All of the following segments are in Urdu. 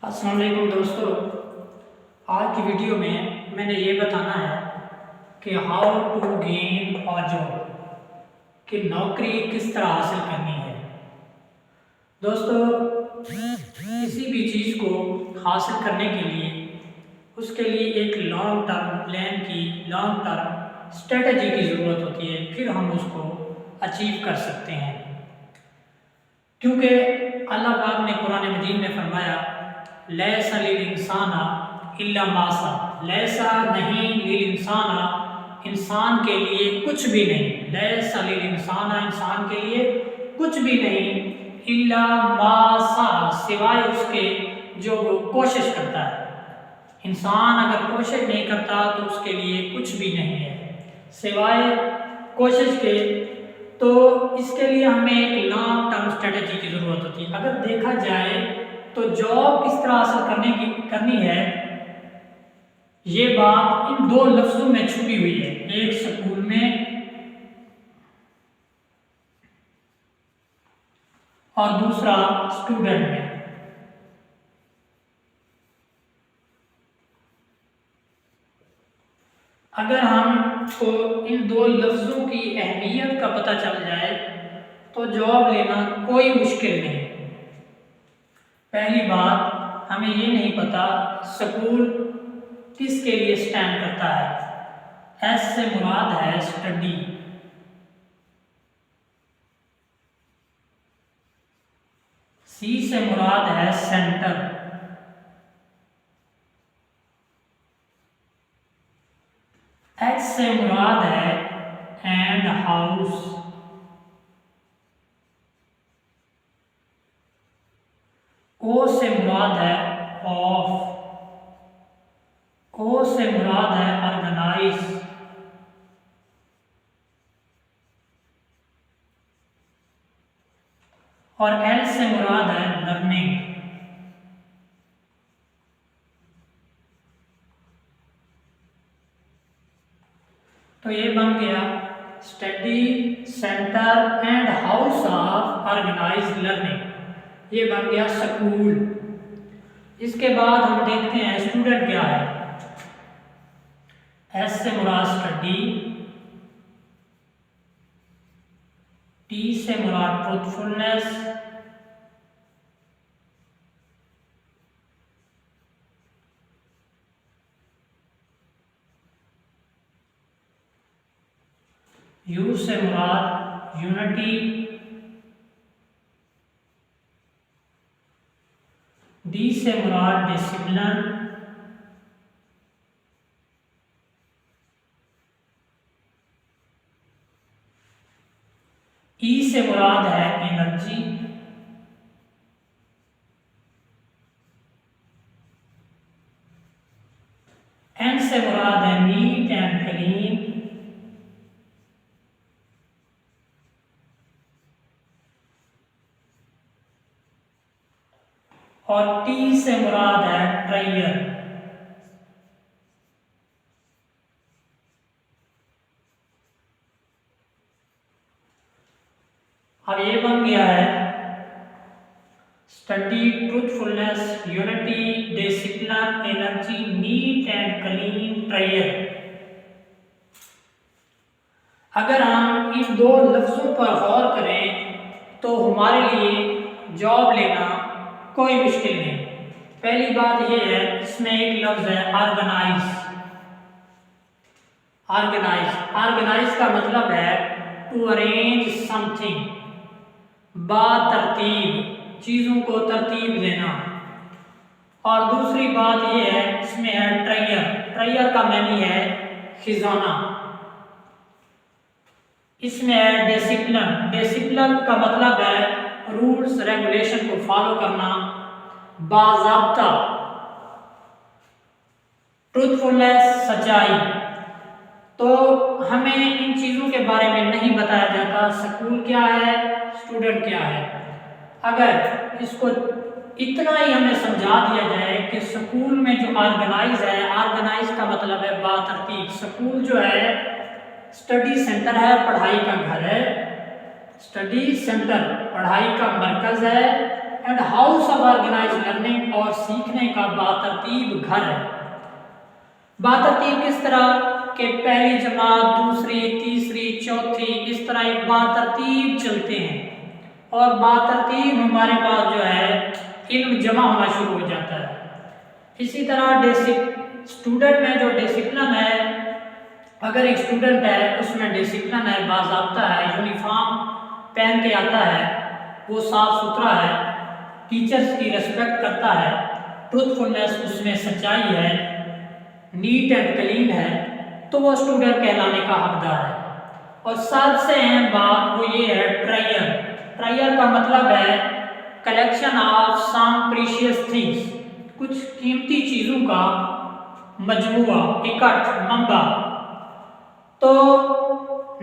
السلام علیکم دوستو، آج کی ویڈیو میں نے یہ بتانا ہے کہ how to gain a job, کہ نوکری کس طرح حاصل کرنی ہے۔ دوستو، کسی بھی چیز کو حاصل کرنے کے لیے اس کے لیے ایک لانگ ٹرم پلان کی، لانگ ٹرم اسٹریٹجی کی ضرورت ہوتی ہے، پھر ہم اس کو اچیو کر سکتے ہیں۔ کیونکہ اللہ پاک نے قرآن مجید میں فرمایا لیس للانسان الا ما سعی، لیسا نہیں للانسان، انسان کے لیے کچھ بھی نہیں، لیس للانسان، انسان کے لیے کچھ بھی نہیں، الا ما سعی، سوائے اس کے جو وہ کوشش کرتا ہے۔ انسان اگر کوشش نہیں کرتا تو اس کے لیے کچھ بھی نہیں ہے سوائے کوشش کے۔ تو اس کے لیے ہمیں ایک لانگ ٹرم اسٹریٹجی کی ضرورت ہوتی ہے۔ اگر دیکھا جائے تو جاب کس طرح حاصل کرنی ہے، یہ بات ان دو لفظوں میں چھپی ہوئی ہے، ایک سکول میں اور دوسرا اسٹوڈنٹ میں۔ اگر ہم کو ان دو لفظوں کی اہمیت کا پتہ چل جائے تو جاب لینا کوئی مشکل نہیں۔ پہلی بات، ہمیں یہ نہیں پتا سکول کس کے لیے سٹینڈ کرتا ہے۔ ایس سے مراد ہے اسٹڈی، سی سے مراد ہے سینٹر، ایچ سے مراد ہے اینڈ ہاؤس، او سے مراد ہے آف، او سے مراد ہے آرگنائز، اور ایل سے مراد ہے لرننگ۔ تو یہ بن گیا study centre and house of organise learning, یہ بن گیا سکول۔ اس کے بعد ہم دیکھتے ہیں اسٹوڈنٹ کیا ہے۔ ایس سے مراد اسٹڈی، ٹی سے مراد ٹروتھفلنس، یو سے مراد یونٹی، ڈی سے مراد ڈسپلن، ای سے مراد ہے انرجی، این سے مراد ہے نیٹ اینڈ کلین، اور ٹی سے مراد ہے ٹرائر۔ اب یہ بن گیا ہے study, truthfulness, unity, discipline, energy, neat and clean, trier. اگر ہم ان دو لفظوں پر غور کریں تو ہمارے لیے جاب لینا کوئی مشکل نہیں۔ پہلی بات یہ ہے، اس میں ایک لفظ ہے آرگنائز۔ آرگنائز کا مطلب ہے ٹو ارینج سم تھنگ، بترتیب، چیزوں کو ترتیب دینا۔ اور دوسری بات یہ ہے، اس میں ہے ٹرائر کا معنی ہے خزانہ۔ اس میں ہے ڈسپلن کا مطلب ہے رولز ریگولیشن کو فالو کرنا، باضابطہ۔ ٹروتھفلنس، سچائی۔ تو ہمیں ان چیزوں کے بارے میں نہیں بتایا جاتا سکول کیا ہے، اسٹوڈنٹ کیا ہے۔ اگر اس کو اتنا ہی ہمیں سمجھا دیا جائے کہ سکول میں جو آرگنائز ہے، آرگنائز کا مطلب ہے بترتیب۔ سکول جو ہے اسٹڈی سینٹر ہے، پڑھائی کا گھر ہے، اسٹڈی سینٹر پڑھائی کا مرکز ہے، and house of organise learning, اور سیکھنے کا باترتیب گھر ہے۔ باترتیب کس طرح کہ پہلی جماعت، دوسری، تیسری، چوتھی، اس طرح ایک باترتیب چلتے ہیں، اور باترتیب ہمارے پاس جو ہے علم جمع ہونا شروع ہو جاتا ہے۔ اسی طرح اسٹوڈنٹ میں جو ڈسپلن ہے، اگر ایک اسٹوڈنٹ ہے اس میں ڈسپلن ہے، باضابطہ ہے، یونیفارم پہن کے آتا ہے، وہ صاف ستھرا ہے، ٹیچرز کی ریسپیکٹ کرتا ہے، ٹروتھفلنس اس میں سچائی ہے، نیٹ اینڈ کلین ہے، تو وہ اسٹوڈنٹ کہلانے کا حقدار ہے۔ اور سب سے اہم بات وہ یہ ہے ٹرائر۔ ٹرائر کا مطلب ہے collection of some precious things, کچھ قیمتی چیزوں کا مجموعہ، اکٹھ، منبع۔ تو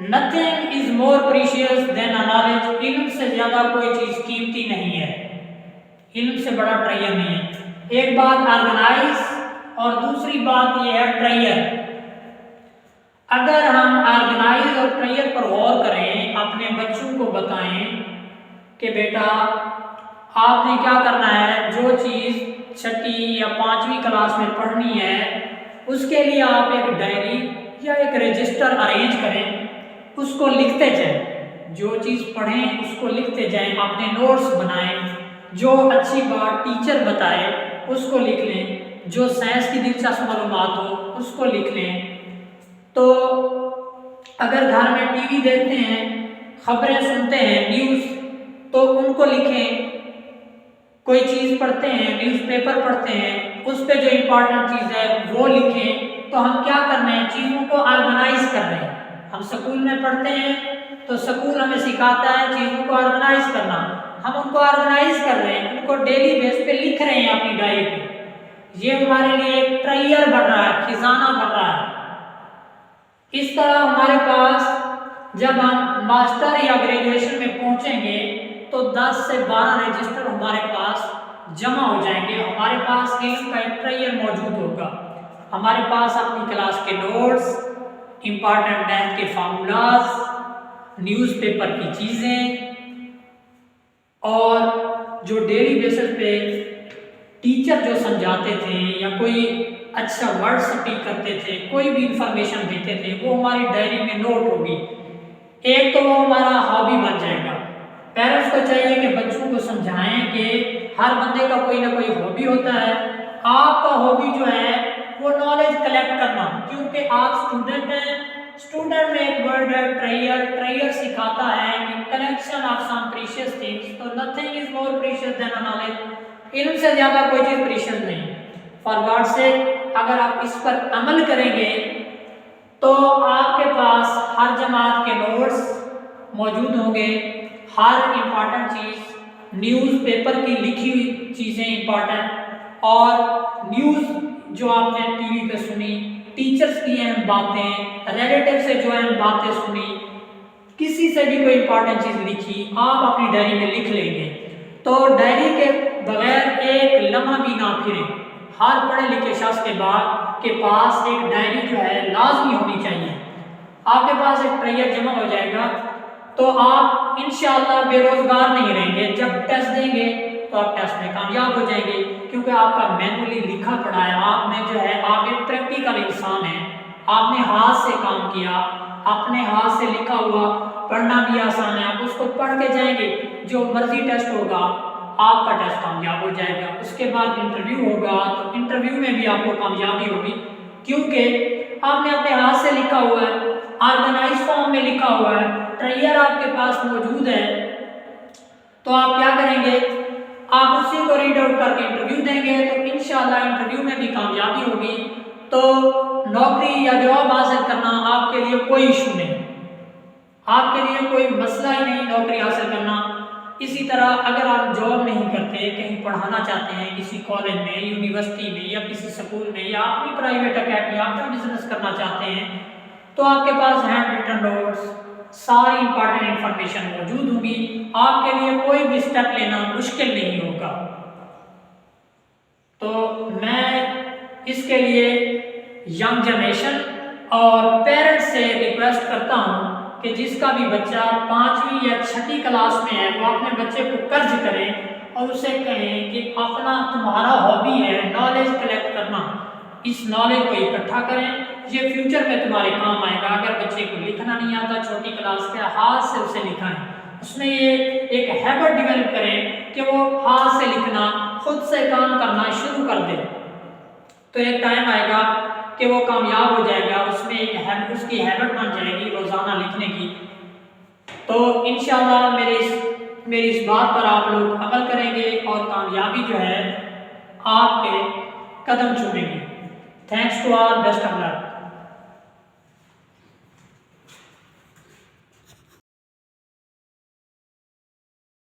nothing is more precious than a knowledge، علم سے زیادہ کوئی چیز قیمتی نہیں ہے، علم سے بڑا ٹرائر نہیں ہے۔ ایک بات آرگنائز اور دوسری بات یہ ہے ٹرائر۔ اگر ہم آرگنائز اور ٹرائر پر غور کریں، اپنے بچوں کو بتائیں کہ بیٹا آپ نے کیا کرنا ہے، جو چیز چھٹی یا 5ویں کلاس میں پڑھنی ہے اس کے لیے آپ ایک ڈائری یا ایک رجسٹر ارینج کریں، اس کو لکھتے جائیں، جو چیز پڑھیں اس کو لکھتے جائیں، اپنے نوٹس بنائیں، جو اچھی بات ٹیچر بتائے اس کو لکھ لیں، جو سائنس کی دلچسپ معلومات ہو اس کو لکھ لیں۔ تو اگر گھر میں ٹی وی دیکھتے ہیں، خبریں سنتے ہیں، نیوز، تو ان کو لکھیں، کوئی چیز پڑھتے ہیں، نیوز پیپر پڑھتے ہیں، اس پہ جو امپورٹنٹ چیز ہے وہ لکھیں۔ تو ہم کیا کر رہے ہیں، چیزوں کو آرگنائز کر رہے ہیں۔ ہم سکول میں پڑھتے ہیں تو سکول ہمیں سکھاتا ہے چیزوں کو آرگنائز کرنا، ہم ان کو آرگنائز کر رہے ہیں، ان کو ڈیلی بیس پہ لکھ رہے ہیں اپنی ڈائری پہ۔ یہ ہمارے لیے ایک ٹرائر بن رہا ہے، خزانہ بن رہا ہے۔ اس طرح ہمارے پاس جب ہم ماسٹر یا گریجویشن میں پہنچیں گے تو 10 سے 12 رجسٹر ہمارے پاس جمع ہو جائیں گے، ہمارے پاس علم کا ایک ٹرائر موجود ہوگا، ہمارے پاس اپنی کلاس کے نوٹس، امپارٹنٹ میتھ کے فارمولاز، نیوز پیپر کی چیزیں، اور جو ڈیلی بیسس پہ ٹیچر جو سمجھاتے تھے یا کوئی اچھا ورڈ سپیک کرتے تھے، کوئی بھی انفارمیشن دیتے تھے، وہ ہماری ڈائری میں نوٹ ہوگی۔ ایک تو وہ ہمارا ہابی بن جائے گا۔ پیرنٹس کو چاہیے کہ بچوں کو سمجھائیں کہ ہر بندے کا کوئی نہ کوئی ہابی ہوتا ہے، آپ کا ہابی جو ہے وہ نالج کلیکٹ کرنا، کیونکہ آپ اسٹوڈنٹ ہیں۔ اسٹوڈنٹ میں ایک ورڈ ہے ٹرائر، ٹرائر سکھاتا ہے کہ collection of some precious things, تو nothing is more precious than a knowledge, علم سے زیادہ کوئی چیز پریشیس نہیں۔ فار گاڈ سے اگر آپ اس پر عمل کریں گے تو آپ کے پاس ہر جماعت کے نوٹس موجود ہوں گے، ہر امپورٹنٹ چیز، نیوز پیپر کی لکھی ہوئی چیزیں امپورٹنٹ، اور نیوز جو آپ نے ٹی وی پہ سنی، ٹیچرز کی اہم باتیں، ریلیٹیو سے جو اہم باتیں سنی، کسی سے بھی کوئی امپورٹنٹ چیز لکھی، آپ اپنی ڈائری میں لکھ لیں گے۔ تو ڈائری کے بغیر ایک لمحہ بھی نہ پھریں۔ ہر پڑھے لکھے شخص کے پاس ایک ڈائری جو ہے لازمی ہونی چاہیے۔ آپ کے پاس ایک ٹرائر جمع ہو جائے گا تو آپ انشاءاللہ بے روزگار نہیں رہیں گے۔ جب ٹیسٹ دیں گے تو آپ ٹیسٹ میں کامیاب ہو جائیں گے، کیونکہ آپ کا مینولی لکھا پڑھا ہے، آپ میں جو ہے آپ ایک پریکٹیکل انسان ہیں، آپ نے ہاتھ سے کام کیا، اپنے ہاتھ سے لکھا ہوا، پڑھنا بھی آسان ہے، آپ اس کو پڑھ کے جائیں گے، جو مرضی ٹیسٹ ہوگا آپ کا ٹیسٹ کامیاب ہو جائے گا۔ اس کے بعد انٹرویو ہوگا تو انٹرویو میں بھی آپ کو کامیابی ہوگی، کیونکہ آپ نے اپنے ہاتھ سے لکھا ہوا ہے، آرگنائز فارم میں لکھا ہوا ہے، ٹرائر آپ کے پاس موجود ہے۔ تو آپ کیا کریں گے، آپ اسی کو ریڈ آؤٹ کر کے انٹرویو دیں گے تو انشاءاللہ انٹرویو میں بھی کامیابی ہوگی۔ تو نوکری یا جاب حاصل کرنا آپ کے لیے کوئی ایشو نہیں، آپ کے لیے کوئی مسئلہ ہی نہیں نوکری حاصل کرنا۔ اسی طرح اگر آپ جاب نہیں کرتے، کہیں پڑھانا چاہتے ہیں، کسی کالج میں، یونیورسٹی میں، یا کسی سکول میں، یا اپنی پرائیویٹ اکیڈمی، آپ کا بزنس کرنا چاہتے ہیں، تو آپ کے پاس ہینڈ ریٹن نوٹس، ساری امپارٹنٹ انفارمیشن موجود ہوگی، آپ کے لیے کوئی بھی اسٹیپ لینا مشکل نہیں ہوگا۔ تو میں اس کے لیے ینگ جنریشن اور پیرنٹس سے ریکویسٹ کرتا ہوں کہ جس کا بھی بچہ 5ویں یا 6ٹھی کلاس میں ہے وہ اپنے بچے کو قرض کریں اور اسے کہیں کہ اپنا تمہارا ہابی ہے نالج کلیکٹ کرنا، اس نالج کو اکٹھا کریں، یہ فیوچر میں تمہارے کام آئے گا۔ اگر بچے کو لکھنا نہیں آتا چھوٹی کلاس کے، ہاتھ سے اسے لکھائیں، اس میں یہ ایک ہیبٹ ڈیولپ کریں کہ وہ ہاتھ سے لکھنا، خود سے کام کرنا شروع کر دے، تو ایک ٹائم آئے گا کہ وہ کامیاب ہو جائے گا، اس میں ایک اس کی ہیبٹ بن جائے گی روزانہ لکھنے کی۔ تو انشاءاللہ میری اس بات پر آپ لوگ عمل کریں گے اور کامیابی جو ہے آپ کے قدم چومیں گے۔ Thanks to all, best of look.